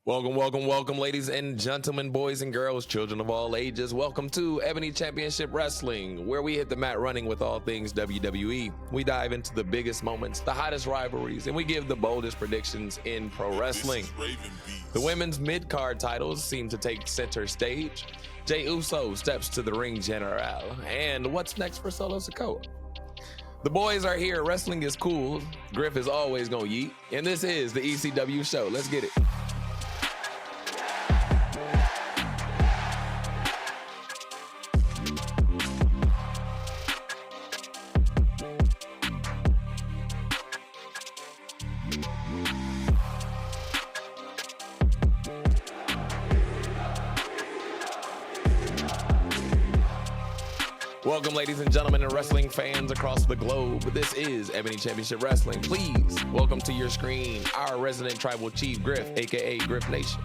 Welcome, ladies and gentlemen, boys and girls, children of all ages. Welcome to Ebony Championship Wrestling, where we hit the mat running with all things WWE. We dive into the biggest moments, the hottest rivalries, and we give the boldest predictions in pro wrestling. The women's mid-card titles seem to take center stage. Jey Uso steps to the ring general. And what's next for Solo Sikoa? The boys are here. Wrestling is cool. Griff is always gonna yeet. And this is the ECW show. Let's get it. Welcome, ladies and gentlemen, and wrestling fans across the globe. This is Ebony Championship Wrestling. Please welcome to your screen our resident tribal chief, Griff, aka Griff Nation.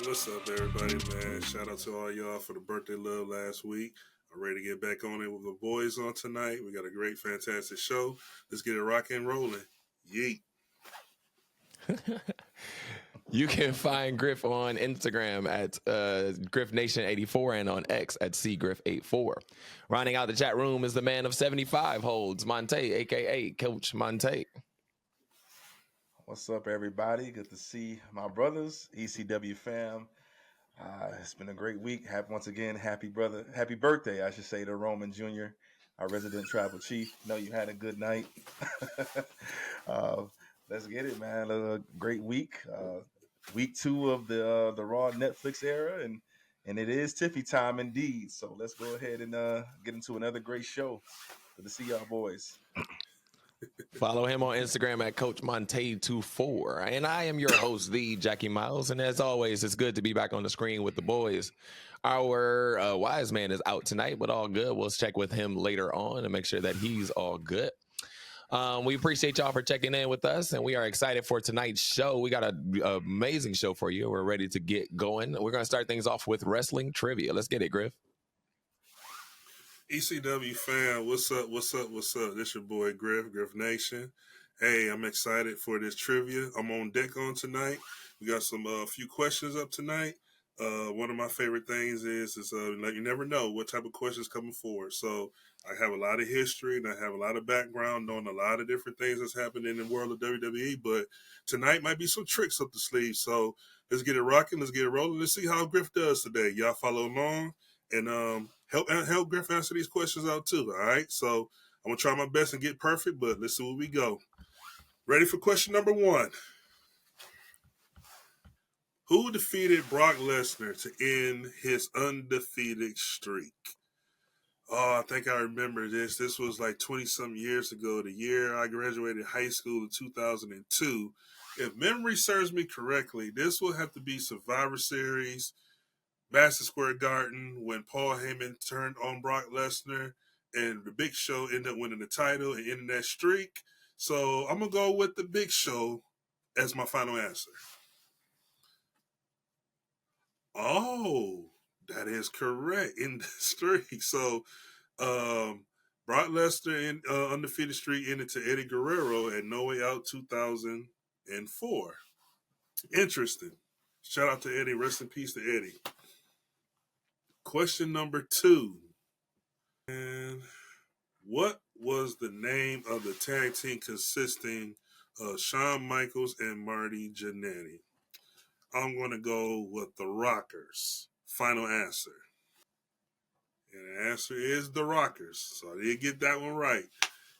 What's up, everybody, man? Shout out to all y'all for the birthday love last week. I'm ready to get back on it with the boys on tonight. We got a great, fantastic show. Let's get it rocking and rolling. Yeet. You can find Griff on Instagram at GriffNation84 and on X at CGriff84. Rounding out the chat room is the man of 75 holds, Montay, a.k.a. Coach Montay. What's up, everybody? Good to see my brothers, ECW fam. It's been a great week. Once again, happy birthday, I should say, to Roman Jr., our resident tribal chief. Know you had a good night. Let's get it, man. A great week. Week 2 of the Raw Netflix era, and it is Tiffy time indeed. So let's go ahead and get into another great show. Good to see y'all, boys. Follow him on Instagram at Coach Montay24. And I am your host, the Jackie Miles. And as always, it's good to be back on the screen with the boys. Our wise man is out tonight, but all good. We'll check with him later on and make sure that he's all good. We appreciate y'all for checking in with us, and we are excited for tonight's show. We got an amazing show for you. We're ready to get going. We're going to start things off with wrestling trivia. Let's get it, Griff. ECW fan, what's up? This your boy, Griff Nation. Hey, I'm excited for this trivia. I'm on deck on tonight. We got some few questions up tonight. One of my favorite things is you never know what type of questions coming forward. So I have a lot of history and I have a lot of background, knowing a lot of different things that's happening in the world of WWE. But tonight might be some tricks up the sleeve. So let's get it rocking. Let's get it rolling. Let's see how Griff does today. Y'all follow along and help Griff answer these questions out too. All right. So I'm gonna try my best and get perfect, but let's see where we go. Ready for question number 1. Who defeated Brock Lesnar to end his undefeated streak? Oh, I think I remember this. This was like 20-some years ago, the year I graduated high school in 2002. If memory serves me correctly, this will have to be Survivor Series, Madison Square Garden, when Paul Heyman turned on Brock Lesnar and the Big Show ended up winning the title and ending that streak. So I'm going to go with the Big Show as my final answer. Oh, that is correct. In the streak. So, Brock Lesnar in undefeated streak ended to Eddie Guerrero at No Way Out 2004. Interesting. Shout out to Eddie. Rest in peace to Eddie. Question number 2. And what was the name of the tag team consisting of Shawn Michaels and Marty Jannetty? I'm going to go with the Rockers. Final answer. And the answer is the Rockers. So I did get that one right.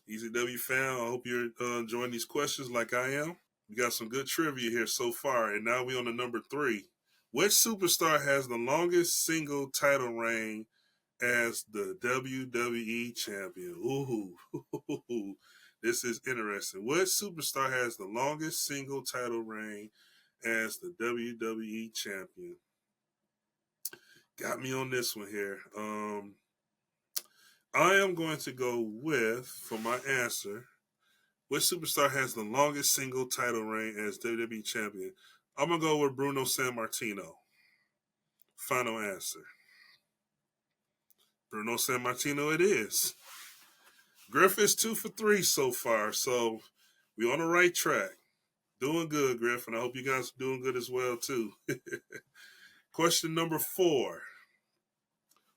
ECW fan, I hope you're enjoying these questions like I am. We got some good trivia here so far. And now we're on to number 3. Which superstar has the longest single title reign as the WWE champion? Ooh, this is interesting. What superstar has the longest single title reign as the WWE champion? Got me on this one here. I am going to go with, for my answer, which superstar has the longest single title reign as WWE champion? I'm going to go with Bruno Sammartino. Final answer. Bruno Sammartino it is. Griff is 2 for 3 so far, so we're on the right track. Doing good, Griff, and I hope you guys are doing good as well, too. Question number 4.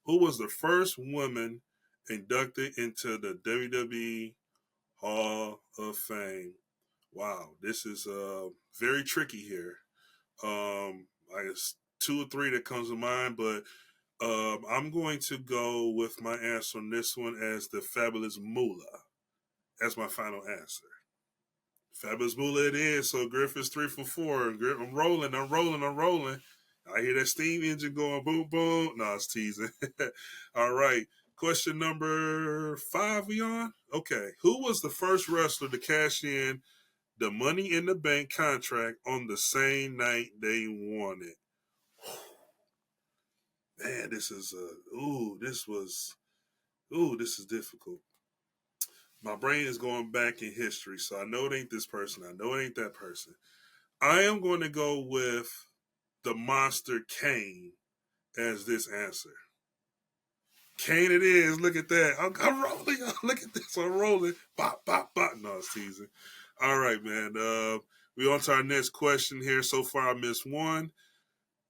Who was the first woman inducted into the WWE Hall of Fame? Wow, this is very tricky here. I guess 2 or 3 that comes to mind, but I'm going to go with my answer on this one as the Fabulous Moolah. That's my final answer. Fabulous Moolah it is. So Griff is 3 for 4. Griff, I'm rolling. I hear that steam engine going boom, boom. No, it's teasing. All right. Question number 5, we on? Okay. Who was the first wrestler to cash in the Money in the Bank contract on the same night they won it? Man, this is this is difficult. My brain is going back in history, so I know it ain't this person. I know it ain't that person. I am going to go with the Monster Kane as this answer. Kane it is. Look at that. I'm rolling. Look at this. I'm rolling. Bop, bop, bop. No, it's teasing. All right, man. We on to our next question here. So far, I missed one.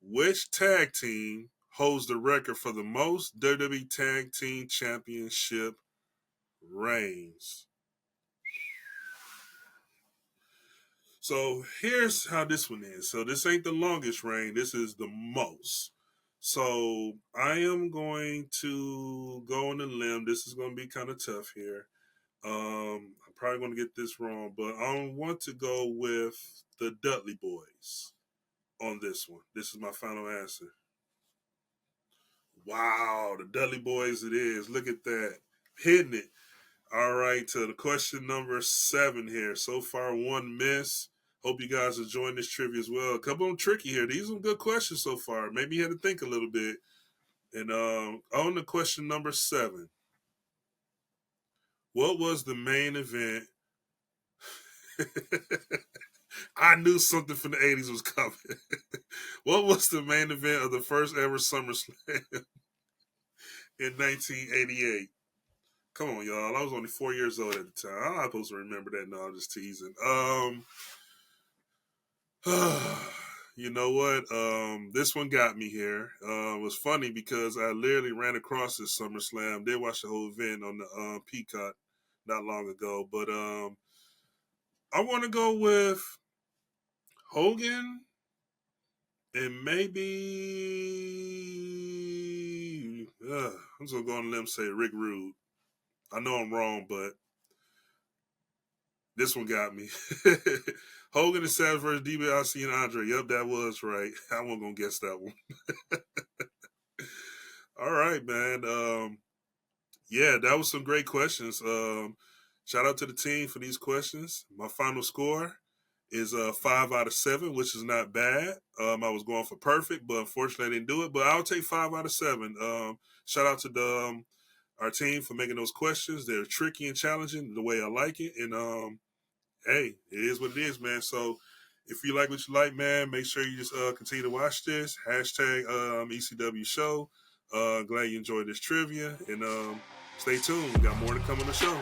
Which tag team holds the record for the most WWE Tag Team Championship reigns? So here's how this one is. So this ain't the longest reign. This is the most. So I am going to go on a limb. This is going to be kind of tough here. I'm probably going to get this wrong, but I want to go with the Dudley Boys on this one. This is my final answer. Wow, the Dudley Boys it is. Look at that. Hitting it. All right, to the question number 7 here. So far, 1 miss. Hope you guys enjoying this trivia as well. A couple of them tricky here. These are good questions so far. Maybe you had to think a little bit. And on the question number 7, what was the main event? I knew something from the 80s was coming. What was the main event of the first ever SummerSlam in 1988? Come on, y'all. I was only 4 years old at the time. I'm not supposed to remember that. No, I'm just teasing. You know what? This one got me here. It was funny because I literally ran across this SummerSlam. Did watch the whole event on the Peacock not long ago. But I want to go with Hogan and maybe I'm just going to go on a limb and say Rick Rude. I know I'm wrong, but this one got me. Hogan and Savage versus DiBiase and Andre. Yep, that was right. I wasn't going to guess that one. All right, man. Yeah, that was some great questions. Shout out to the team for these questions. My final score is 5 out of 7, which is not bad. I was going for perfect, but unfortunately I didn't do it. But I'll take 5 out of 7. Shout out to our team for making those questions. They're tricky and challenging the way I like it. And hey, it is what it is, man. So if you like what you like, man, make sure you just continue to watch this. Hashtag ECW show. Glad you enjoyed this trivia. And stay tuned. We got more to come on the show.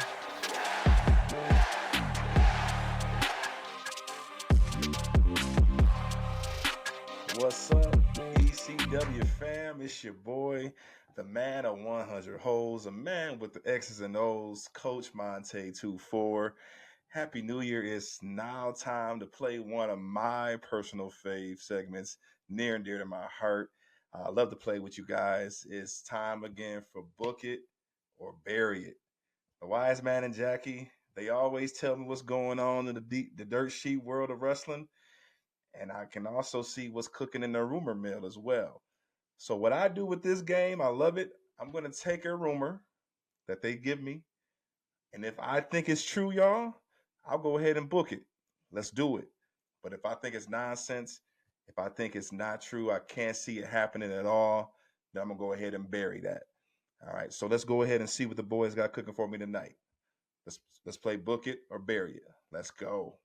What's up, ECW fam? It's your boy, the man of 100 holes, a man with the X's and O's, Coach Montay 24. Happy New Year. It's now time to play one of my personal fave segments, near and dear to my heart. I love to play with you guys. It's time again for Book It or Bury It. The Wise Man and Jackie, they always tell me what's going on in the dirt sheet world of wrestling. And I can also see what's cooking in the rumor mill as well. So what I do with this game, I love it. I'm going to take a rumor that they give me. And if I think it's true, y'all, I'll go ahead and book it. Let's do it. But if I think it's nonsense, if I think it's not true, I can't see it happening at all, then I'm going to go ahead and bury that. All right, so let's go ahead and see what the boys got cooking for me tonight. Let's play Book It or Bury It. Let's go.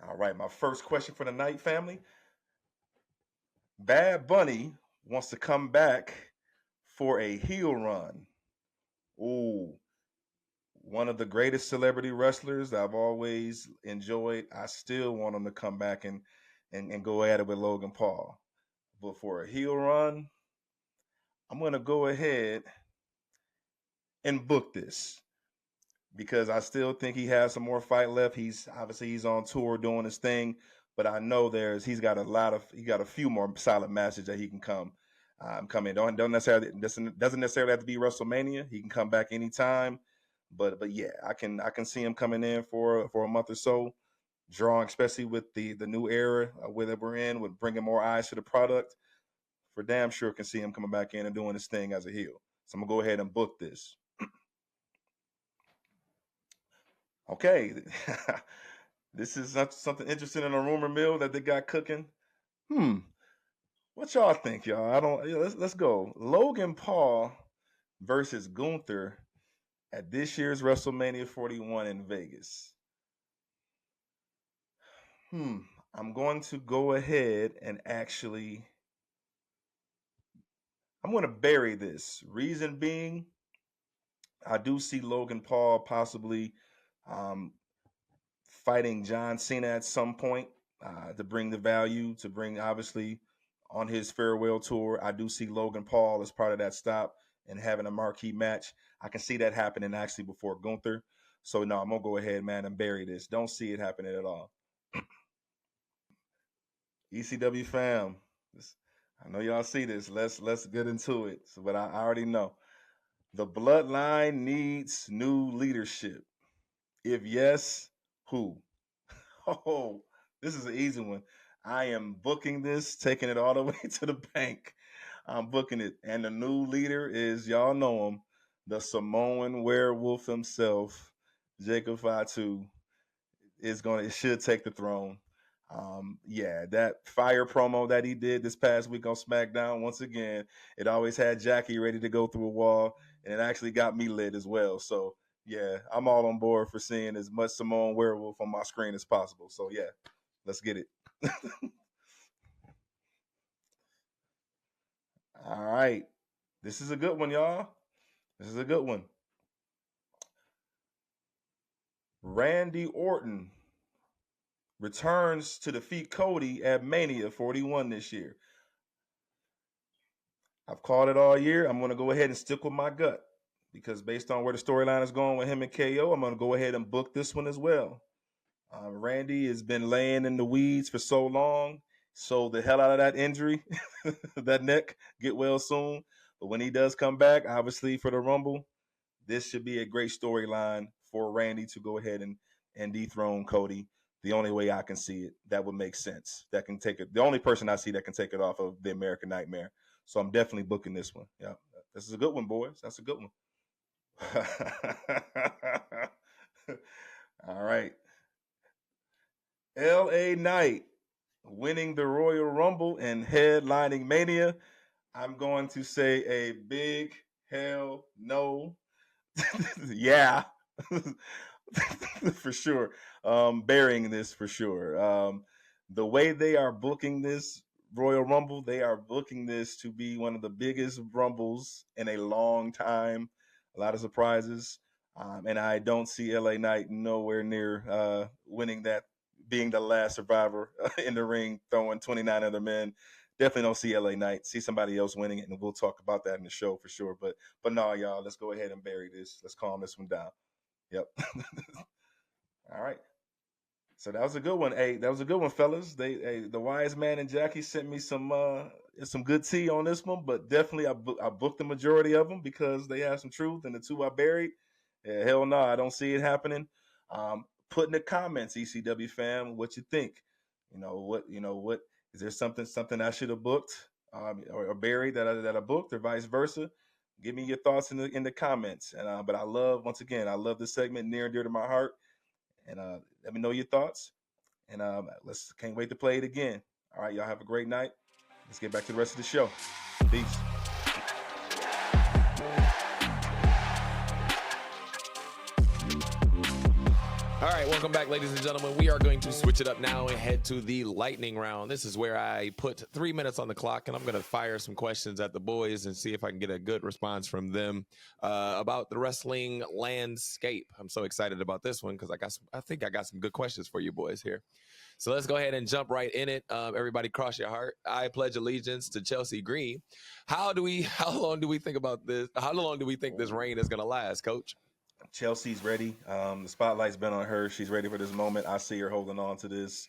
All right, my first question for the night, family. Bad Bunny wants to come back for a heel run. Ooh, one of the greatest celebrity wrestlers that I've always enjoyed. I still want him to come back and go at it with Logan Paul. But for a heel run, I'm going to go ahead and book this because I still think he has some more fight left. He's on tour doing his thing, but I know he's got a few more solid matches that he can come in. Doesn't necessarily have to be WrestleMania. He can come back anytime. But yeah, I can see him coming in for a month or so, drawing, especially with the new era that we're in, with bringing more eyes to the product. For damn sure, can see him coming back in and doing his thing as a heel. So I'm gonna go ahead and book this. Okay, this is something interesting in a rumor mill that they got cooking. What y'all think, y'all? Let's go. Logan Paul versus Gunther at this year's WrestleMania 41 in Vegas. I'm going to go ahead and I'm going to bury this. Reason being, I do see Logan Paul possibly fighting John Cena at some point to bring the value, to bring, obviously, on his farewell tour. I do see Logan Paul as part of that stop and having a marquee match. I can see that happening actually before Gunther. So, no, I'm going to go ahead, man, and bury this. Don't see it happening at all. ECW fam, I know y'all see this. Let's get into it. But I already know. The bloodline needs new leadership. If yes, who? Oh, this is an easy one. I am booking this, taking it all the way to the bank. I'm booking it. And the new leader is, y'all know him, the Samoan werewolf himself, Jacob Fatu, should take the throne. Yeah, that fire promo that he did this past week on SmackDown, once again, it always had Jackie ready to go through a wall, and it actually got me lit as well. So, yeah, I'm all on board for seeing as much Samoan werewolf on my screen as possible. So, yeah, let's get it. All right. This is a good one, y'all. This is a good one. Randy Orton returns to defeat Cody at Mania 41 this year. I've called it all year. I'm going to go ahead and stick with my gut because based on where the storyline is going with him and KO, I'm going to go ahead and book this one as well. Randy has been laying in the weeds for so long. So the hell out of that injury, that neck, get well soon. But when he does come back, obviously for the Rumble, this should be a great storyline for Randy to go ahead and dethrone Cody. The only way I can see it, that would make sense. That can take it. The only person I see that can take it off of the American Nightmare. So I'm definitely booking this one. Yeah, this is a good one, boys. That's a good one. All right. LA Knight winning the Royal Rumble and headlining Mania. I'm going to say a big hell no. Yeah. For sure. Burying this for sure. The way they are booking this Royal Rumble, they are booking this to be one of the biggest Rumbles in a long time. A lot of surprises. And I don't see LA Knight nowhere near winning that, being the last survivor in the ring, throwing 29 other men. Definitely don't see LA Knight. See somebody else winning it, and we'll talk about that in the show for sure. But no, y'all, let's go ahead and bury this. Let's calm this one down. Yep. All right. So that was a good one. Hey, that was a good one, fellas. The Wise Man and Jackie sent me some good tea on this one, but definitely I booked the majority of them because they have some truth, and the two I buried, yeah, hell no, I don't see it happening. Put in the comments, ECW fam, what you think. What is there something I should have booked or buried that I booked, or vice versa? Give me your thoughts in the comments. And but I love this segment, near and dear to my heart. And let me know your thoughts. And can't wait to play it again. All right, y'all have a great night. Let's get back to the rest of the show. Peace. All right, welcome back, ladies and gentlemen. We are going to switch it up now and head to the lightning round. This is where I put 3 minutes on the clock, and I'm going to fire some questions at the boys and see if I can get a good response from them about the wrestling landscape. I'm so excited about this one because I think I got some good questions for you boys here. So let's go ahead and jump right in it. Everybody cross your heart. I pledge allegiance to Chelsea Green. How long do we think about this? How long do we think this reign is going to last, Coach? Chelsea's ready. The spotlight's been on her. She's ready for this moment. I see her holding on to this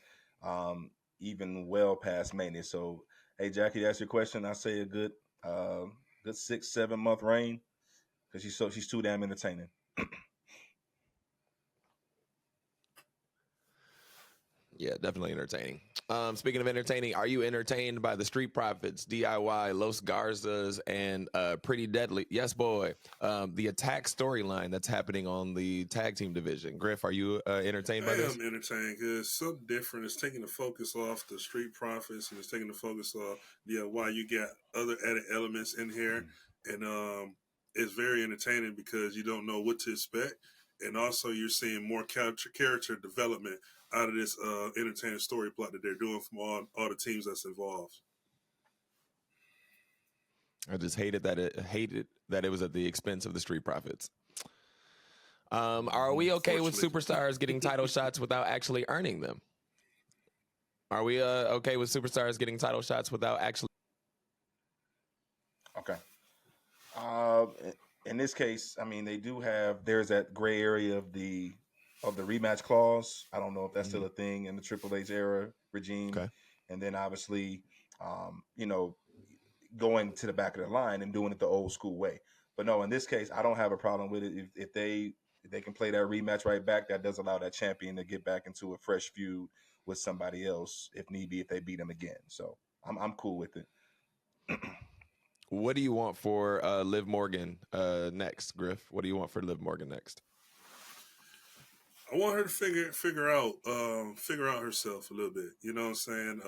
even well past Mania. So, hey, Jackie, that's your question. I say a good 6-7 month reign because she's too damn entertaining. Yeah, definitely entertaining. Speaking of entertaining, are you entertained by the Street Profits, DIY, Los Garzas, and Pretty Deadly? Yes, boy. The attack storyline that's happening on the tag team division. Griff, are you entertained by this? I am entertained because it's something different. It's taking the focus off the Street Profits and it's taking the focus off DIY. You got other added elements in here, and it's very entertaining because you don't know what to expect, and also you're seeing more character development out of this entertaining story plot that they're doing from all the teams that's involved. I just hated that it was at the expense of the Street Profits. Are we okay with superstars getting title shots without actually earning them? Are we okay with superstars getting title shots without actually? Okay. In this case, I mean, there's that gray area of the rematch clause. I don't know if that's still a thing in the Triple H era regime. Okay. And then obviously, going to the back of the line and doing it the old school way. But no, in this case, I don't have a problem with it. If they can play that rematch right back, that does allow that champion to get back into a fresh feud with somebody else if need be, if they beat him again. So I'm cool with it. What do you want for Liv Morgan next, Griff? What do you want for Liv Morgan next? I want her to figure out herself a little bit. You know what I'm saying?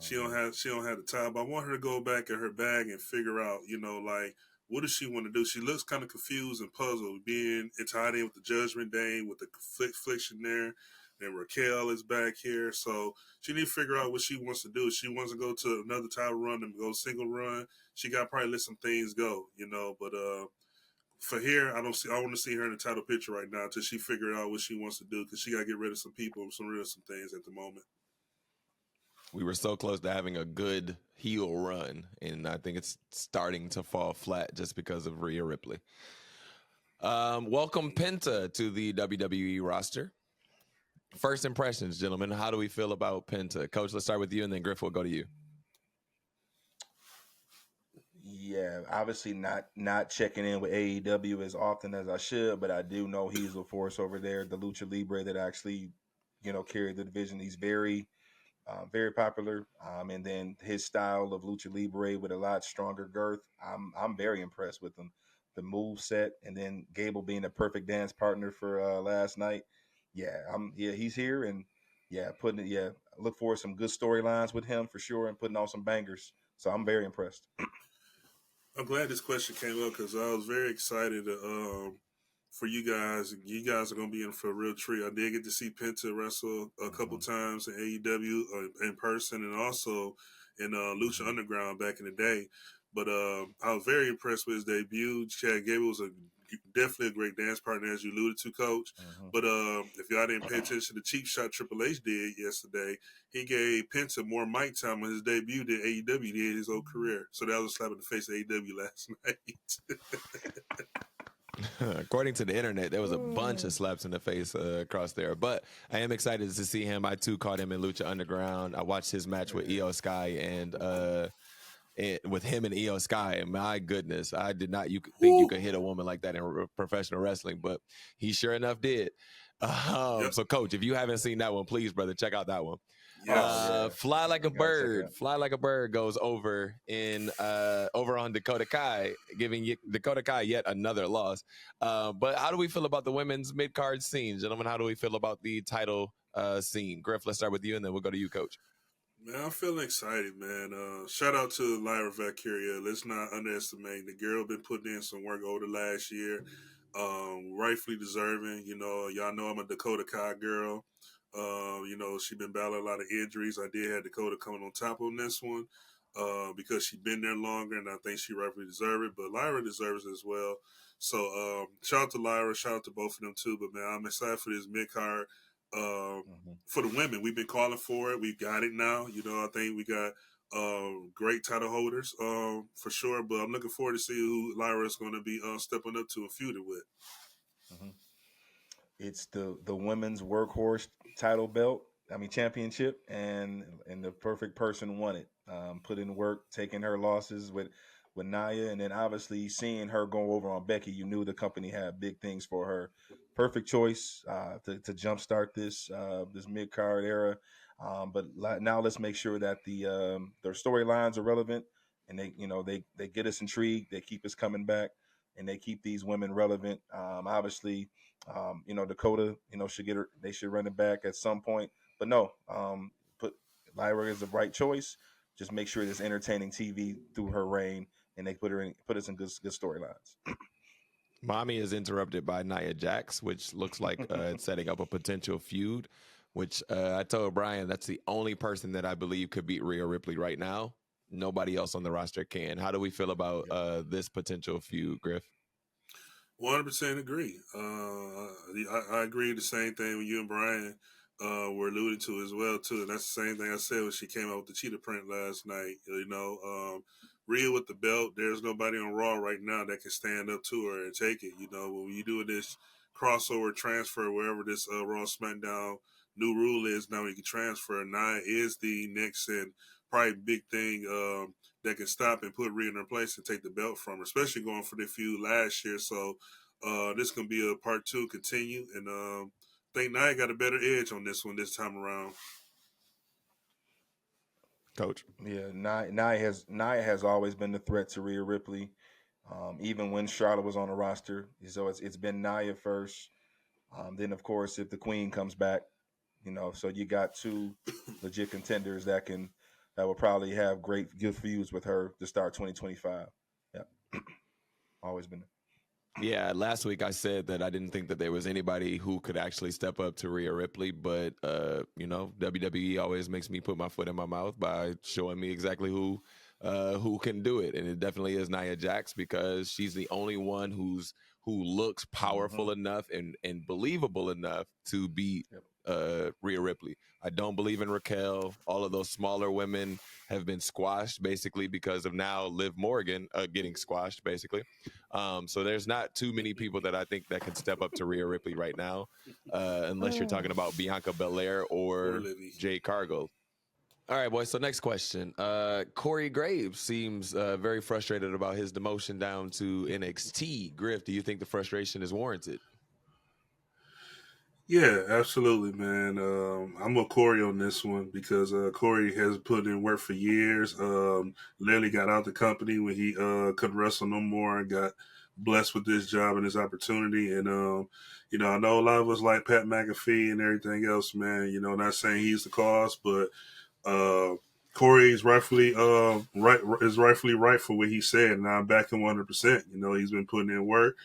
She don't have the time. But I want her to go back in her bag and figure out, like, what does she want to do? She looks kind of confused and puzzled, being tied in with the Judgment Day, with the affliction there. And Raquel is back here, so she need to figure out what she wants to do. If she wants to go to another title run and go single run, she got to probably let some things go, But for here, I want to see her in the title picture right now until she figure out what she wants to do because she got to get rid of some people and some things at the moment. We were so close to having a good heel run, and I think it's starting to fall flat just because of Rhea Ripley. Welcome Penta to the WWE roster. First impressions, gentlemen. How do we feel about Penta? Coach, let's start with you, and then Griff will go to you. Yeah, obviously not checking in with AEW as often as I should, but I do know he's a force over there, the Lucha Libre that actually, carried the division. He's very, very popular, and then his style of Lucha Libre with a lot stronger girth. I'm very impressed with him. The move set, and then Gable being a perfect dance partner for last night. He's here, and look for some good storylines with him for sure, and putting on some bangers. So I'm very impressed. I'm glad this question came up because I was very excited for you guys. You guys are going to be in for a real treat. I did get to see Penta wrestle a couple times in AEW in person and also in Lucha Underground back in the day. But I was very impressed with his debut. Chad Gable was definitely a great dance partner, as you alluded to, Coach. But if y'all didn't pay attention to the cheap shot Triple H did yesterday, he gave Penta more mic time on his debut than AEW did his whole career. So that was a slap in the face of AEW last night. According to the internet, there was a bunch of slaps in the face across there. But I am excited to see him. I, too, caught him in Lucha Underground. I watched his match with Io Sky and with him and Io Sky, and my goodness, I did not think you could hit a woman like that in professional wrestling, but he sure enough did. So, Coach, if you haven't seen that one, please, brother, check out that one. Fly Like a Bird goes over on Dakota Kai, giving Dakota Kai yet another loss. But how do we feel about the women's mid-card scene, gentlemen? How do we feel about the title scene? Griff, let's start with you, and then we'll go to you, Coach. Man, I'm feeling excited, man. Shout out to Lyra Valkyria. Let's not underestimate the girl. Been putting in some work over the last year. Rightfully deserving. Y'all know I'm a Dakota Kai girl. She been battling a lot of injuries. I did have Dakota coming on top on this one because she been there longer, and I think she rightfully deserves it. But Lyra deserves it as well. So shout out to Lyra, shout out to both of them too. But man, I'm excited for this mid card. For the women, we've been calling for it. We've got it now. I think we got great title holders for sure. But I'm looking forward to see who Lyra is going to be stepping up to and feuding with. Mm-hmm. It's the women's workhorse title belt. I mean championship, and the perfect person won it. Put in work, taking her losses with Nia, and then obviously seeing her go over on Becky. You knew the company had big things for her. Perfect choice to jumpstart this mid card era. But now let's make sure that their storylines are relevant, and they get us intrigued. They keep us coming back, and they keep these women relevant. Obviously. Dakota, they should run it back at some point. But no, put Lyra is the right choice. Just make sure it's entertaining TV through her reign, and they put us in good storylines. Mommy is interrupted by Nia Jax, which looks like it's setting up a potential feud. Which I told Brian that's the only person that I believe could beat Rhea Ripley right now. Nobody else on the roster can. How do we feel about this potential feud, Griff? 100% agree. I agree the same thing with you and Brian were alluding to as well too, and that's the same thing I said when she came out with the cheetah print last night. Rhea with the belt. There's nobody on Raw right now that can stand up to her and take it. When you do this crossover transfer, wherever this Raw SmackDown new rule is now, you can transfer. Nia is the next and probably big thing that can stop and put Rhea in her place and take the belt from her, especially going for the feud last year. So this can be a part 2 continue, and I think Nia got a better edge on this one this time around. Coach. Yeah, Nia has always been the threat to Rhea Ripley, even when Charlotte was on the roster. So it's been Nia first. Then of course if the Queen comes back, so you got 2 legit contenders that will probably have good feuds with her to start 2025. Yeah, always been. Yeah, last week I said that I didn't think that there was anybody who could actually step up to Rhea Ripley, but WWE always makes me put my foot in my mouth by showing me exactly who can do it, and it definitely is Nia Jax because she's the only one who looks powerful enough and believable enough to beat Rhea Ripley. I don't believe in Raquel. All of those smaller women have been squashed basically because of now Liv Morgan getting squashed basically. So there's not too many people that I think that can step up to Rhea Ripley right now, unless you're talking about Bianca Belair or Jade Cargill. All right, boys. So next question. Corey Graves seems very frustrated about his demotion down to NXT. Griff, do you think the frustration is warranted? Yeah, absolutely, man. I'm with Corey on this one because Corey has put in work for years. Literally got out the company when he couldn't wrestle no more and got blessed with this job and this opportunity. And, I know a lot of us like Pat McAfee and everything else, man. Not saying he's the cause, but Corey is rightfully right for what he said, and I'm backing 100%. He's been putting in work.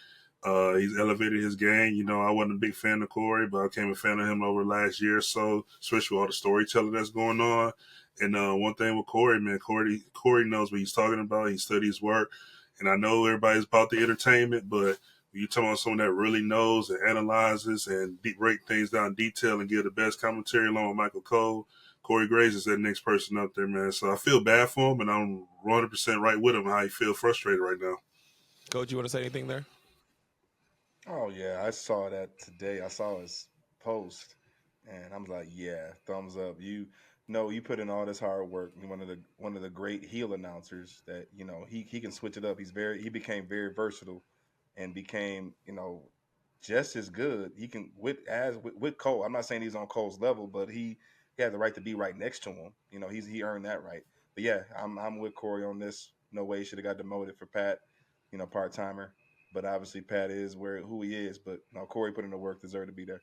He's elevated his game. I wasn't a big fan of Corey, but I became a fan of him over the last year or so, especially with all the storytelling that's going on. And one thing with Corey, man, Corey knows what he's talking about. He studies work. And I know everybody's about the entertainment, but when you're talking about someone that really knows and analyzes and break things down in detail and give the best commentary along with Michael Cole, Corey Graves is that next person up there, man. So I feel bad for him, and I'm 100% right with him how he feels frustrated right now. Coach, you want to say anything there? Oh yeah, I saw that today. I saw his post, and I'm like, yeah, thumbs up. You put in all this hard work. You're one of the great heel announcers that he can switch it up. He became very versatile, and became just as good. He can with Cole. I'm not saying he's on Cole's level, but he had the right to be right next to him. He earned that right. But yeah, I'm with Corey on this. No way he should have got demoted for Pat. Part timer. But obviously, Pat is who he is. But Corey put in the work, deserved to be there.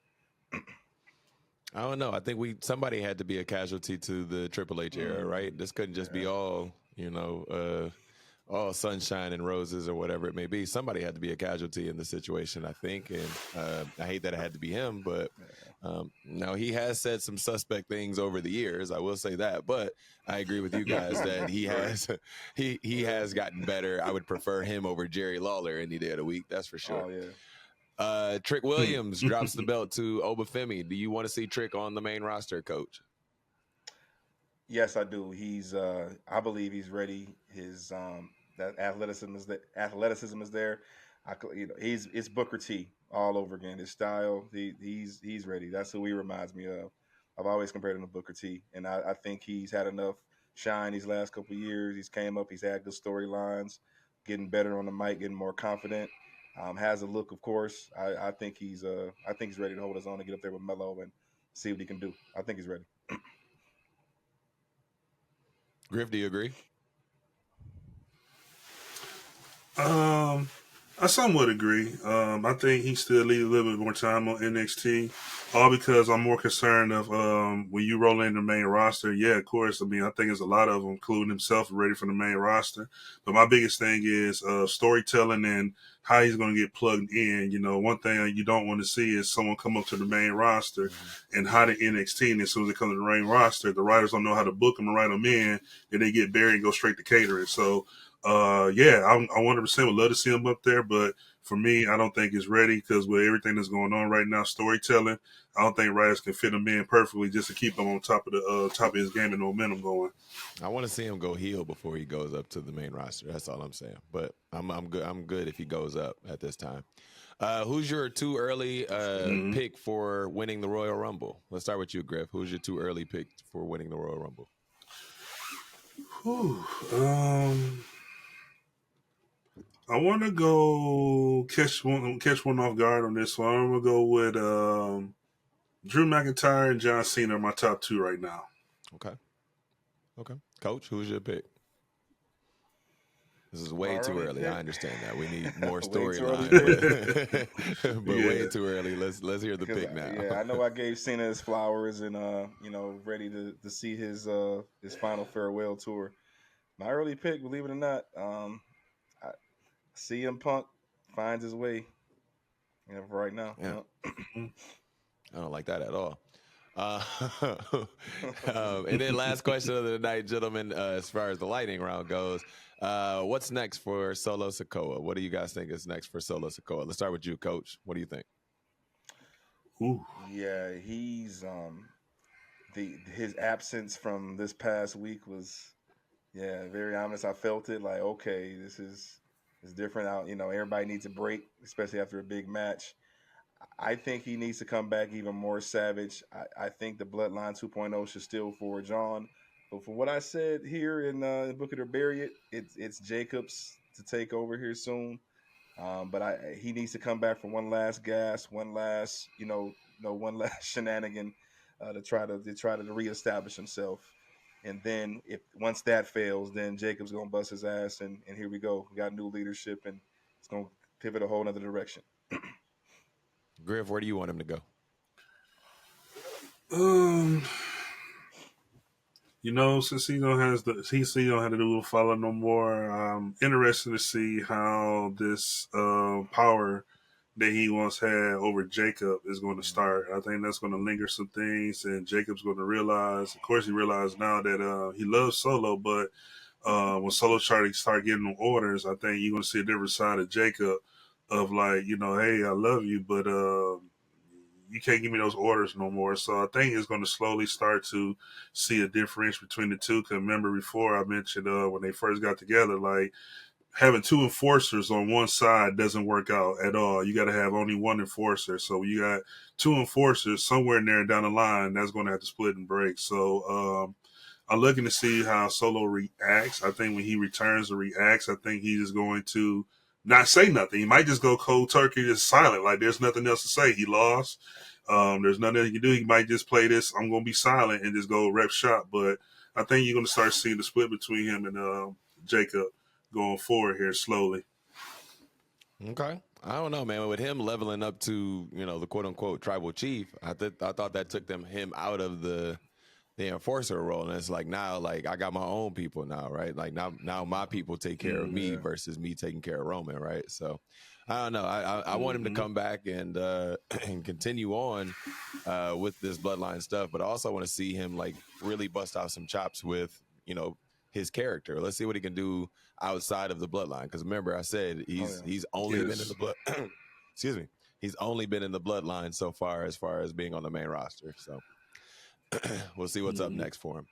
I don't know. I think somebody had to be a casualty to the Triple H era, right? This couldn't just be all all sunshine and roses or whatever it may be. Somebody had to be a casualty in the situation, I think. And I hate that it had to be him, but now he has said some suspect things over the years. I will say that, but I agree with you guys that he has, he has gotten better. I would prefer him over Jerry Lawler any day of the week. That's for sure. Oh, yeah. Trick Williams drops the belt to Obafemi. Do you want to see Trick on the main roster, Coach? Yes, I do. I believe he's ready. His that athleticism is there. It's Booker T all over again. His style, he's ready. That's who he reminds me of. I've always compared him to Booker T, and I think he's had enough shine these last couple of years. He's came up. He's had good storylines, getting better on the mic, getting more confident. Has a look, of course. I think he's ready to hold his own and get up there with Melo and see what he can do. I think he's ready. Griff, do you agree? I somewhat agree. I think he still needs a little bit more time on NXT, all because I'm more concerned of when you roll in the main roster. Yeah, of course. I mean, I think there's a lot of them, including himself, ready for the main roster. But my biggest thing is storytelling and how he's going to get plugged in. You know, one thing you don't want to see is someone come up to the main roster and hide in NXT, and as soon as they come to the main roster, the writers don't know how to book them and write them in, and they get buried and go straight to catering. So, I 100% would love to see him up there, but for me, I don't think it's ready because with everything that's going on right now, storytelling, I don't think writers can fit him in perfectly just to keep him on top of his game and momentum going. I want to see him go heel before he goes up to the main roster. That's all I'm saying. But I'm good. I'm good if he goes up at this time. Who's your too early pick for winning the Royal Rumble? Let's start with you, Griff. Who's your too early pick for winning the Royal Rumble? I want to go catch one off guard on this one. I'm gonna go with Drew McIntyre and John Cena are my top two right now. Okay. Coach, who's your pick? This is way too early. I understand that. We need more storyline, but way too early. Let's hear the pick now. Yeah, I know I gave Cena his flowers and ready to see his final farewell tour. My early pick, believe it or not, CM Punk finds his way. For right now. Yeah. I don't like that at all. And then last question of the night, gentlemen, as far as the lightning round goes, what's next for Solo Sikoa? What do you guys think is next for Solo Sikoa? Let's start with you, Coach. What do you think? Ooh. Yeah, he's his absence from this past week was very honest. I felt it like, okay, this is different out. Everybody needs a break, especially after a big match. I think he needs to come back even more savage. I think the Bloodline 2.0 should still forge on. But from what I said here in Book It or Bury It, it's Jacobs to take over here soon. But he needs to come back for one last gas, one last one last shenanigan to try to reestablish himself. And then once that fails, then Jacob's gonna bust his ass, and here we go. We got new leadership, and it's gonna pivot a whole other direction. Griff, where do you want him to go? Since he don't have to do a follow no more, I'm interested to see how this power that he once had over Jacob is going to start. I think that's going to linger some things, and Jacob's going to realize. Of course, he realized now that he loves Solo, but when Solo started getting them orders, I think you're going to see a different side of Jacob. Of like, hey, I love you, but you can't give me those orders no more. So I think it's going to slowly start to see a difference between the two. Because remember before I mentioned when they first got together, like having two enforcers on one side doesn't work out at all. You got to have only one enforcer. So you got two enforcers somewhere in there down the line, that's going to have to split and break. So I'm looking to see how Solo reacts. I think when he returns or reacts, I think he is going to not say nothing. He might just go cold turkey, just silent. Like there's nothing else to say. He lost. There's nothing he can do. He might just play this. I'm going to be silent and just go rep shop. But I think you're going to start seeing the split between him and Jacob going forward here slowly. Okay. I don't know, man. With him leveling up to, the quote unquote tribal chief, I thought that took him out of the the enforcer role, and it's like now, like I got my own people now, right? Like now my people take care of me versus me taking care of Roman, right? So I don't know. I want him to come back and and continue on with this bloodline stuff, but I also want to see him like really bust out some chops with his character. Let's see what he can do outside of the bloodline. Because remember, I said he's only been in the blood. Excuse me. He's only been in the bloodline so far as being on the main roster. So we'll see what's up next for him.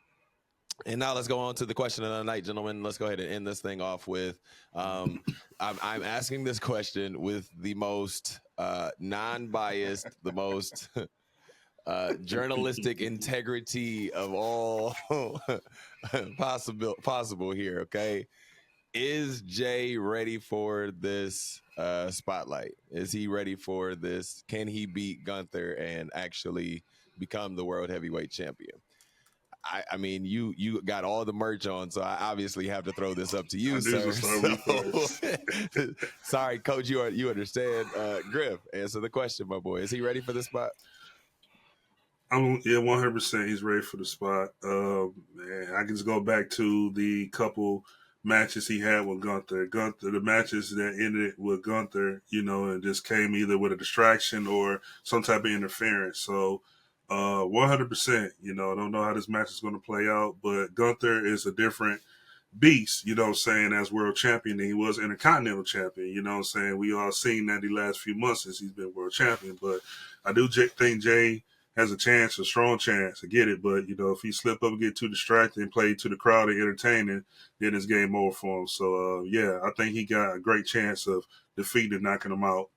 And now let's go on to the question of the night, gentlemen. Let's go ahead and end this thing off with I'm asking this question with the most non-biased, the most journalistic integrity of all possible here. Okay, is Jay ready for this spotlight? Is he ready for this? Can he beat Gunther and actually become the world heavyweight champion? I mean, you got all the merch on, so I obviously have to throw this up to you, sir. Sorry, Coach, you understand. Griff, answer the question, my boy. Is he ready for the spot? 100%. He's ready for the spot. Man, I can just go back to the couple matches he had with Gunther. The matches that ended with Gunther, and just came either with a distraction or some type of interference. So 100%, I don't know how this match is going to play out, but Gunther is a different beast, as world champion than he was Intercontinental champion, we all seen that the last few months since he's been world champion, but I do think Jay has a strong chance to get it, but if he slip up and get too distracted and play to the crowd and entertaining, then it's game over for him. So I think he got a great chance of defeating and knocking him out.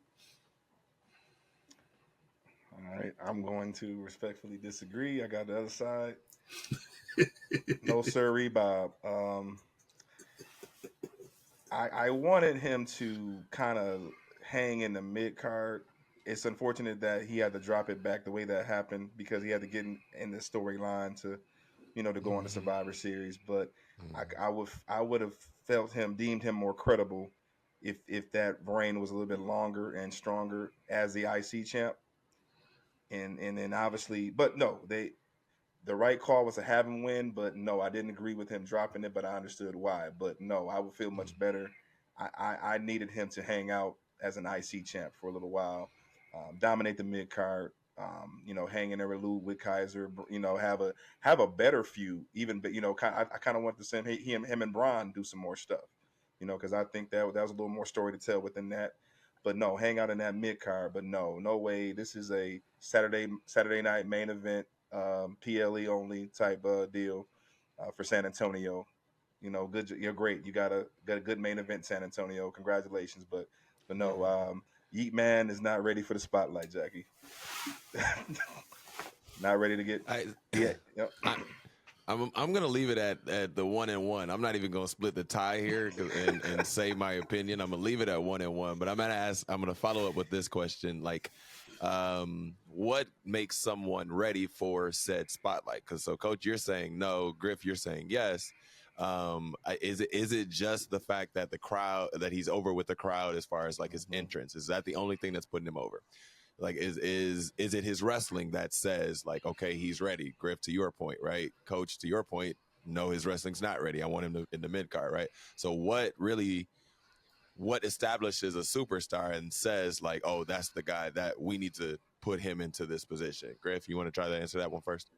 All right, I'm going to respectfully disagree. I got the other side. No sirree, Bob. I wanted him to kind of hang in the mid card. It's unfortunate that he had to drop it back the way that happened because he had to get in the storyline to go on the Survivor Series. But I would have deemed him more credible if that reign was a little bit longer and stronger as the IC champ. And then obviously, but no, the right call was to have him win. But no, I didn't agree with him dropping it, but I understood why. But no, I would feel much better. I needed him to hang out as an IC champ for a little while. Dominate the mid card, hang in there with Kaiser, have a better feud, even, but I kind of want to send him and Braun do some more stuff, because I think that was a little more story to tell within that. But no, hang out in that mid card. But no way. This is a Saturday night main event, PLE only type deal for San Antonio. Good. You're great. You got a good main event, San Antonio. Congratulations. But no. Yeet Man is not ready for the spotlight, Jackie. Not ready to get. Yep. I'm gonna leave it at the 1-1. I'm not even gonna split the tie here and say my opinion. I'm gonna leave it at 1-1. But I'm gonna follow up with this question: like, what makes someone ready for said spotlight? Because Coach, you're saying no. Griff, you're saying yes. Is it just the fact that that he's over with the crowd as far as like his entrance? Is that the only thing that's putting him over? Like, is it his wrestling that says like, okay, he's ready? Griff, to your point, right? Coach, to your point, no, his wrestling's not ready. I want him in the mid card, right? So what establishes a superstar and says like, oh, that's the guy that we need to put him into this position? Griff, you want to try to answer that one first?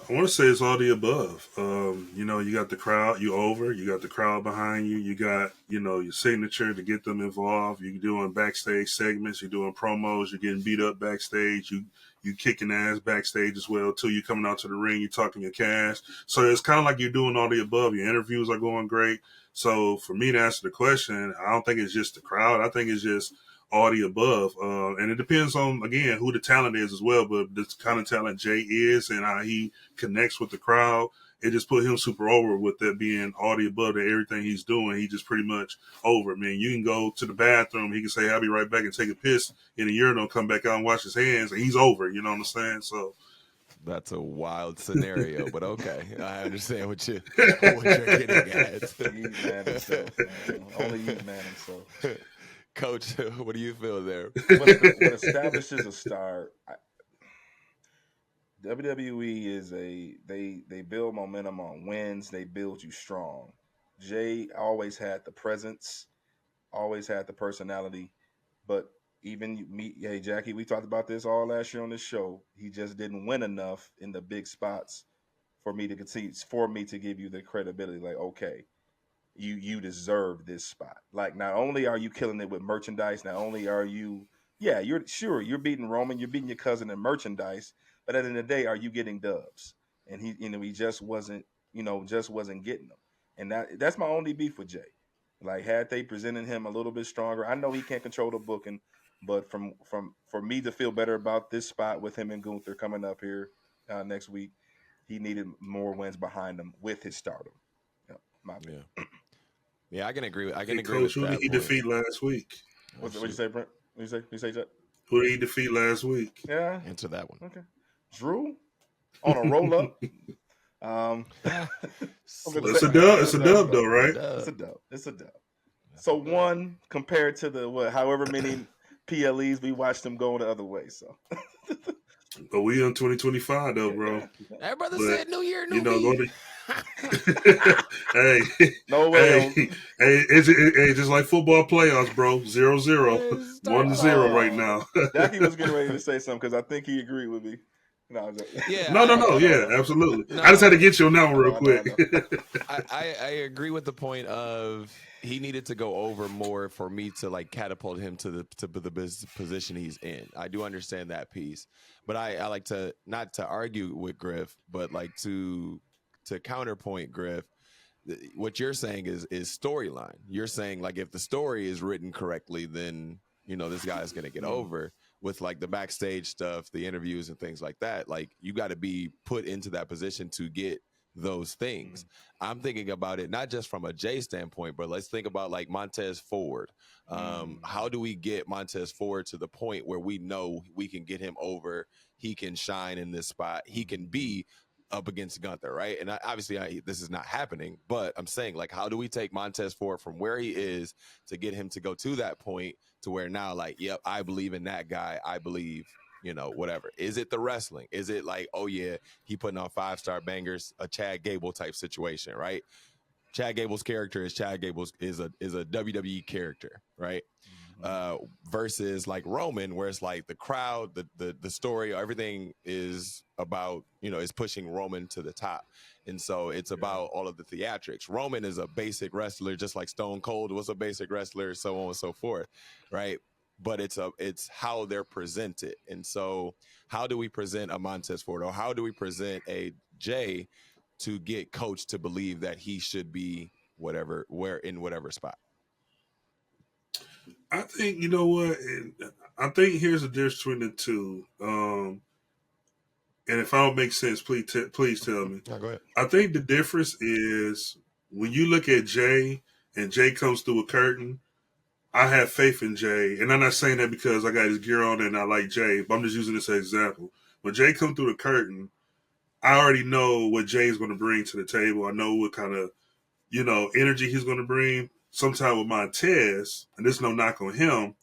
I want to say it's all the above. You got the crowd, you got the crowd behind you, you got, your signature to get them involved. You're doing backstage segments, you're doing promos, you're getting beat up backstage, you kicking ass backstage as well, too. You're coming out to the ring, you're talking your cash. So it's kind of like you're doing all the above. Your interviews are going great. So for me to answer the question, I don't think it's just the crowd. I think it's just all the above. And it depends on, again, who the talent is as well. But the kind of talent Jay is and how he connects with the crowd, it just put him super over with that being all the above to everything he's doing. He just pretty much over. I mean, you can go to the bathroom. He can say, I'll be right back and take a piss in a urinal, come back out and wash his hands. And he's over. You know what I'm saying? So that's a wild scenario, but okay. I understand what you're getting at. Yeet Man himself, man. Only Yeet Man himself. Coach, what do you feel there? What establishes a star? WWE is they build momentum on wins. They build you strong. Jay always had the presence, always had the personality, but even me, hey Jackie, we talked about this all last year on this show. He just didn't win enough in the big spots for me to continue, for me to give you the credibility. Like, okay, you deserve this spot. Like, not only are you killing it with merchandise, not only are you, yeah, you're beating Roman, you're beating your cousin in merchandise, but at the end of the day, are you getting dubs? And he just wasn't, just wasn't getting them. And that's my only beef with Jay. Like, had they presented him a little bit stronger, I know he can't control the booking, but for me to feel better about this spot with him and Gunther coming up here next week, he needed more wins behind him with his stardom. Yeah, my opinion. Yeah. Yeah, I can agree. I can Hey, agree Coach, with who that did he point. defeat last week? What'd you say, Brent? What'd you say, Jack? Who did he defeat last week? Yeah. Answer that one. Okay. Drew on a roll up. It's a dub. It's a dub, though, right? It's a dub. It's a dub. So one compared to the however many PLEs we watched them go the other way. So. But we on 2025 though, bro. That brother said New Year, New Me. Hey, no way. Hey, just like football playoffs, bro. 0-0, 1-0 right now. Jackie was getting ready to say something because I think he agreed with me. No, yeah, absolutely. No. I just had to get you on that one real quick. I agree with the point of he needed to go over more for me to like catapult him to the position he's in. I do understand that piece, but I like to not to argue with Griff, but like to counterpoint Griff. What you're saying is storyline. You're saying like if the story is written correctly, then this guy is going to get over. With like the backstage stuff, the interviews and things like that, like you got to be put into that position to get those things. I'm thinking about it not just from a Jay standpoint, but let's think about like Montez Ford. How do we get Montez Ford to the point where we know we can get him over? He can shine in this spot. He can be up against Gunther, right? And obviously this is not happening, but I'm saying like, how do we take Montez Ford from where he is to get him to go to that point to where now like, yep, I believe in that guy. I believe, whatever. Is it the wrestling? Is it like, oh yeah, he putting on 5-star bangers, a Chad Gable type situation, right? Chad Gable's character is Chad Gable's is a WWE character, right? Versus like Roman, where it's like the crowd, the story, everything is about, is pushing Roman to the top. And so it's about all of the theatrics. Roman is a basic wrestler, just like Stone Cold was a basic wrestler, so on and so forth, right? But it's how they're presented. And so how do we present a Montez Ford, or how do we present a Jay to get Coach to believe that he should be in whatever spot? I think, you know what? I think here's the difference between the two. And if I don't make sense, please tell me. No, go ahead. I think the difference is when you look at Jay and Jay comes through a curtain, I have faith in Jay. And I'm not saying that because I got his gear on and I like Jay, but I'm just using this as an example. When Jay comes through the curtain, I already know what Jay is going to bring to the table. I know what kind of, energy he's going to bring. Sometime with Montez, and there's no knock on him,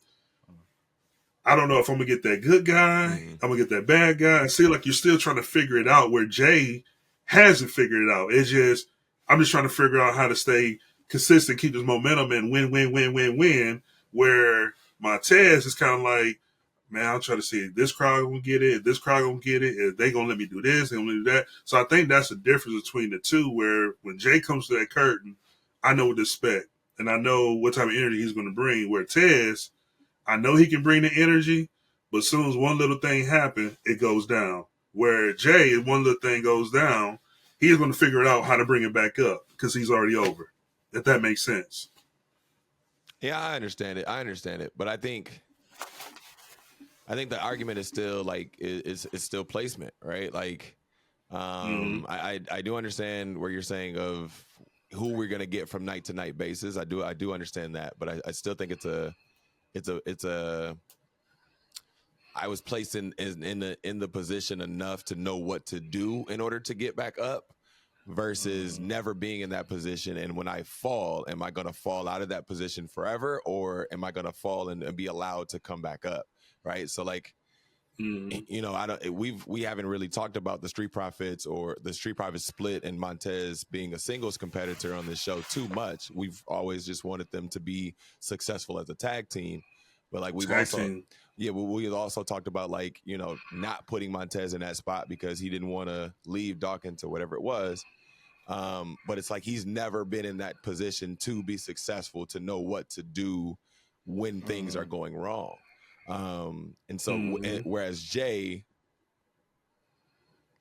I don't know if I'm going to get that good guy, I'm going to get that bad guy. I feel like you're still trying to figure it out where Jay hasn't figured it out. It's just, I'm just trying to figure out how to stay consistent, keep this momentum, and win, where Montez is kind of like, man, I'll try to see if this crowd going to get it, if this crowd going to get it, if they going to let me do this, they going to do that. So I think that's the difference between the two, where when Jay comes to that curtain, I know what to expect. And I know what type of energy he's going to bring. Where Tez, I know he can bring the energy, but as soon as one little thing happens, it goes down. Where Jay, if one little thing goes down, he's going to figure out how to bring it back up because he's already over. If that makes sense. Yeah, I understand it. But I think the argument is still like it's still placement, right? Like, I do understand where you're saying of who we're gonna get from night to night basis. I do understand that, but I still think it's a. I was placed in the position enough to know what to do in order to get back up, versus never being in that position. And when I fall, am I gonna fall out of that position forever, or am I gonna fall and be allowed to come back up? Right. So like, You know, we haven't really talked about the Street Profits or the Street Profits split and Montez being a singles competitor on this show too much. We've always just wanted them to be successful as a tag team, but like we've also talked about, like, you know, not putting Montez in that spot because he didn't want to leave Dawkins or whatever it was. But it's like he's never been in that position to be successful, to know what to do when things are going wrong. And so whereas Jay,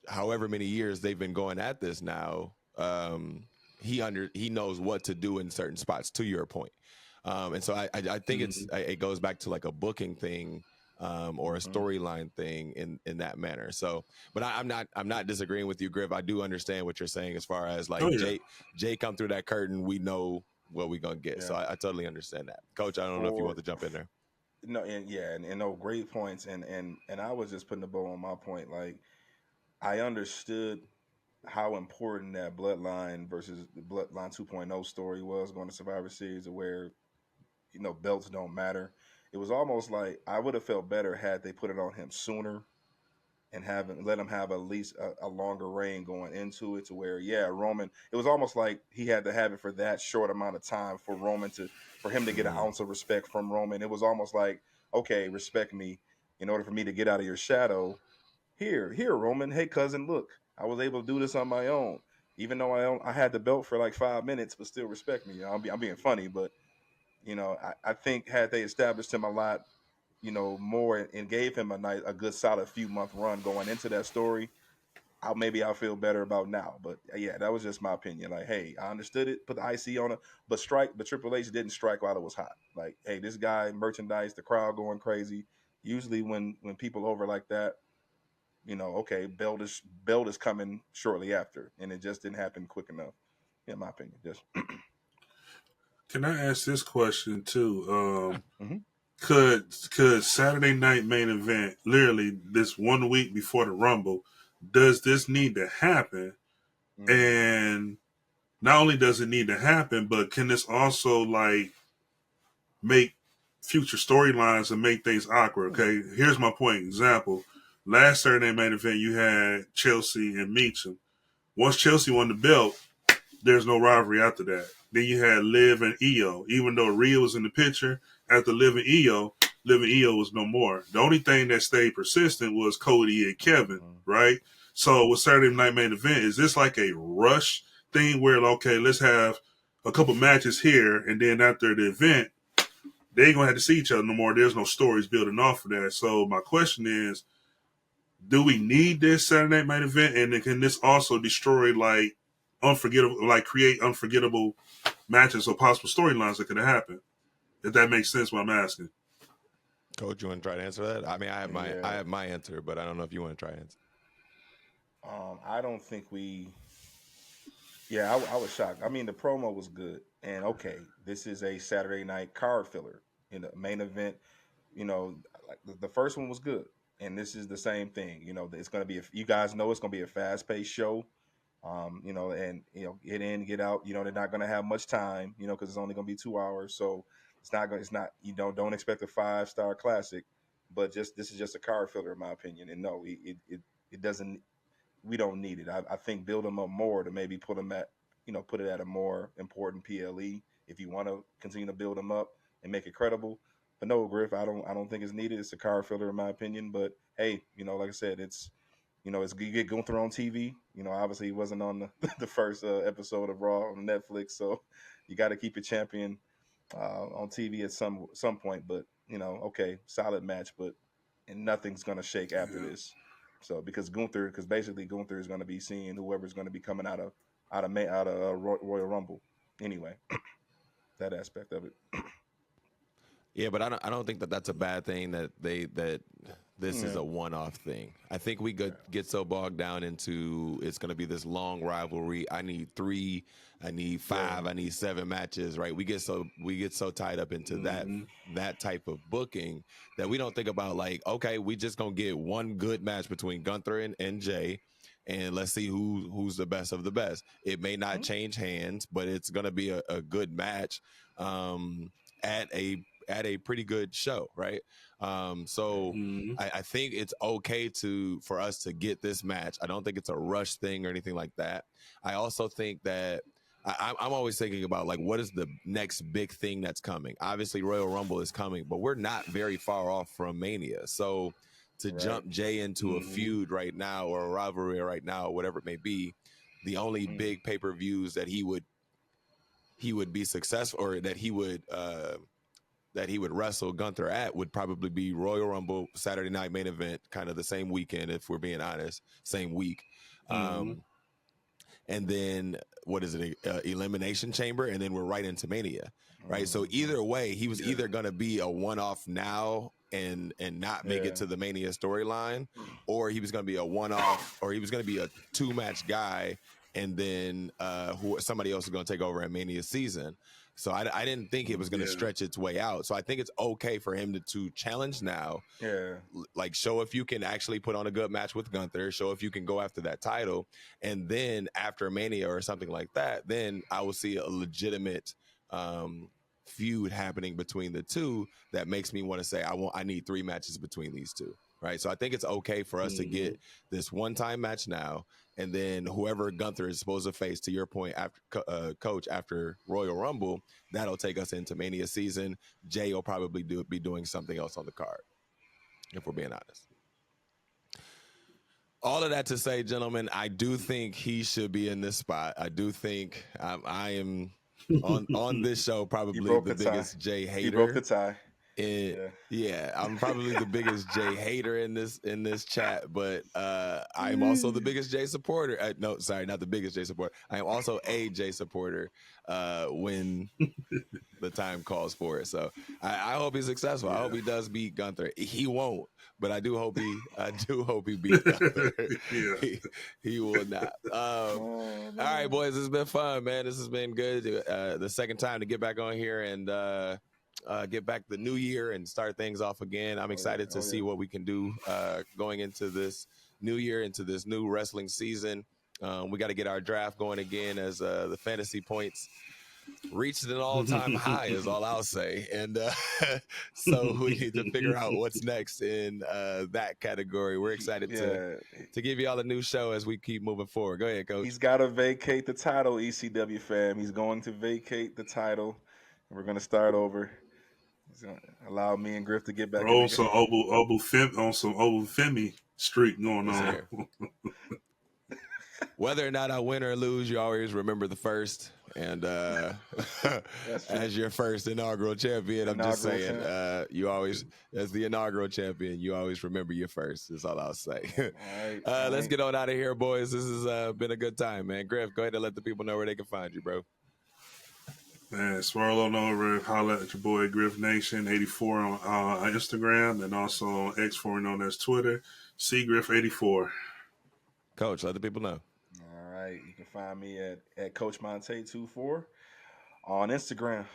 however many years they've been going at this now, he knows what to do in certain spots, to your point. And so I think it goes back to like a booking thing, or a storyline thing in that manner. So, but I'm not disagreeing with you, Griff. I do understand what you're saying as far as like Jay come through that curtain, we know what we're gonna get. So I totally understand that. Coach, I don't know if you want to jump in there. No, and no, great points, and I was just putting the bow on my point. Like, I understood how important that Bloodline versus the Bloodline 2.0 story was going to Survivor Series, where, you know, belts don't matter. It was almost like I would have felt better had they put it on him sooner and let him have at least a longer reign going into it, to where, Roman, it was almost like he had to have it for that short amount of time for him to get an ounce of respect from Roman. It was almost like, okay, respect me in order for me to get out of your shadow. Here, Roman. Hey, cousin, look, I was able to do this on my own. Even though I had the belt for like 5 minutes, but still respect me. You know, I'm being funny, but, you know, I think had they established him a lot, you know, more, and gave him a good solid few month run going into that story, I'll feel better about now. But yeah, that was just my opinion. Like, hey, I understood it, put the IC on it, but Triple H didn't strike while it was hot. Like, hey, this guy, merchandise, the crowd going crazy. Usually when people over like that, you know, okay, belt is coming shortly after, and it just didn't happen quick enough. In my opinion, just. Can I ask this question too? Could Saturday night main event, literally this 1 week before the Rumble, does this need to happen? And not only does it need to happen, but can this also like make future storylines and make things awkward? Okay, here's my point. Example: last Saturday main event, you had Chelsea and Meacham. Once Chelsea won the belt, there's no rivalry after that. Then you had Liv and Io. Even though Rhea was in the picture, after Liv and Io was no more. The only thing that stayed persistent was Cody and Kevin, right? So with Saturday Night Main Event, is this like a rush thing where, okay, let's have a couple matches here, and then after the event, they ain't going to have to see each other no more. There's no stories building off of that. So my question is, do we need this Saturday Night Main Event? And can this also destroy, like, create unforgettable matches or possible storylines that could happen? If that makes sense, what I'm asking. Coach, you want to try to answer that? I mean, I have my answer, but I don't know if you want to try to answer. I don't think we. Yeah, I was shocked. I mean, the promo was good, and okay, this is a Saturday night card filler in the main event. You know, like the first one was good, and this is the same thing. You know, it's going to be. You guys know it's going to be a fast-paced show. You know, and get in, get out. You know, they're not going to have much time. You know, because it's only going to be 2 hours, so it's not. You don't expect a 5-star classic, but this is just a card filler, in my opinion. And no, it doesn't. We don't need it. I think build them up more to maybe put it at a more important PLE if you want to continue to build them up and make it credible. But no, Griff, I don't think it's needed. It's a card filler in my opinion. But hey, you know, like I said, it's you get Gunther on TV. You know, obviously he wasn't on the first episode of Raw on Netflix, so you got to keep your champion on TV at some point. But you know, okay, solid match, and nothing's gonna shake after this. So because basically Gunther is going to be seeing whoever's going to be coming out of Royal Rumble anyway. That aspect of it. Yeah, but I don't think that that's a bad thing that this is a one-off thing. I think we get so bogged down into it's going to be this long rivalry. I need 3, I need 5, I need 7 matches, right? We get so tied up into that type of booking that we don't think about, like, okay, we just going to get one good match between Gunther and Jay, and let's see who's the best of the best. It may not change hands, but it's going to be a good match at at a pretty good show, right? So I think it's okay for us to get this match. I don't think it's a rush thing or anything like that. I also think that I'm always thinking about, like, what is the next big thing that's coming? Obviously, Royal Rumble is coming, but we're not very far off from Mania. So to jump Jay into a feud right now, or a rivalry right now, whatever it may be, the only big pay-per-views that he would be successful, or that he would wrestle Gunther at, would probably be Royal Rumble, Saturday Night Main Event, kind of the same weekend, if we're being honest, same week. And then what is it? Elimination Chamber, and then we're right into Mania, right? So either way, he was either going to be a one-off now and not make it to the Mania storyline, or he was going to be a one-off, or he was going to be a two-match guy, and then somebody else is going to take over at Mania season. So I didn't think it was going to stretch its way out. So I think it's okay for him to challenge now. Yeah. Like, show if you can actually put on a good match with Gunther. Show if you can go after that title. And then after Mania or something like that, then I will see a legitimate feud happening between the two that makes me want to say, I need 3 matches between these two. Right. So I think it's okay for us to get this one-time match now. And then whoever Gunther is supposed to face, to your point, after Coach, after Royal Rumble, that'll take us into Mania season. Jay will probably be doing something else on the card, if we're being honest. All of that to say, gentlemen, I do think he should be in this spot. I do think I am on this show probably the biggest Jay hater. He broke the tie. I'm probably the biggest Jay hater in this chat, but I'm also the biggest Jay supporter. No, sorry, not the biggest Jay supporter. I am also a Jay supporter when the time calls for it. So I hope he's successful. I hope he does beat Gunther. He won't, but I do hope he beats Gunther. He will not. All right, boys, this has been fun, man. This has been good. The second time to get back on here and get back the new year and start things off again. I'm excited to see what we can do going into this new year, into this new wrestling season. We got to get our draft going again, as the fantasy points reached an all-time high, is all I'll say. And so we need to figure out what's next in that category. We're excited to give you all a new show as we keep moving forward. Go ahead, Coach. He's got to vacate the title, ECW fam. He's going to vacate the title. We're going to start over. He's going to allow me and Griff to get back. On some Obafemi streak going on. Whether or not I win or lose, you always remember the first. And as your first inaugural champion, I'm just saying, you always, as the inaugural champion, you always remember your first. That's all I'll say. All let's get on out of here, boys. This has been a good time, man. Griff, go ahead and let the people know where they can find you, bro. Man, swirl on over, holla at your boy Griff Nation 84 on Instagram, and also on X, formerly known as Twitter, CGriff84. Coach, let the people know. All right, you can find me at Coach Montay 24 on Instagram.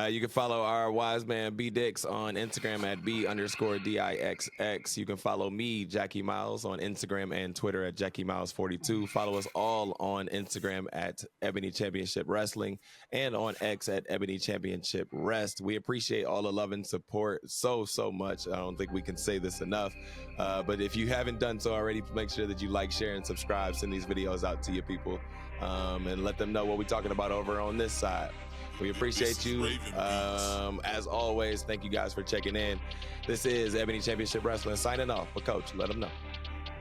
You can follow our wise man BDixx on Instagram at B_DIXX. You can follow me, Jackie Miles, on Instagram and Twitter at Jackie Miles 42. Follow us all on Instagram at Ebony Championship Wrestling and on X at Ebony Championship Rest. We appreciate all the love and support so much. I don't think we can say this enough. But if you haven't done so already, make sure that you like, share, and subscribe. Send these videos out to your people and let them know what we're talking about over on this side. We appreciate you. As always, thank you guys for checking in. This is Ebony Championship Wrestling signing off. But Coach, let them know.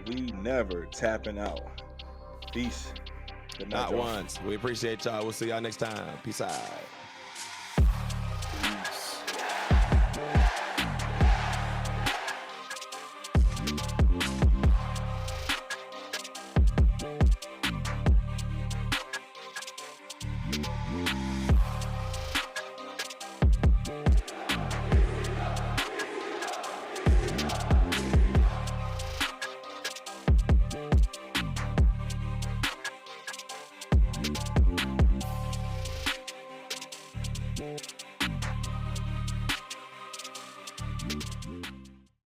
We never tapping out. Peace. Good night. Not once. We appreciate y'all. We'll see y'all next time. Peace out.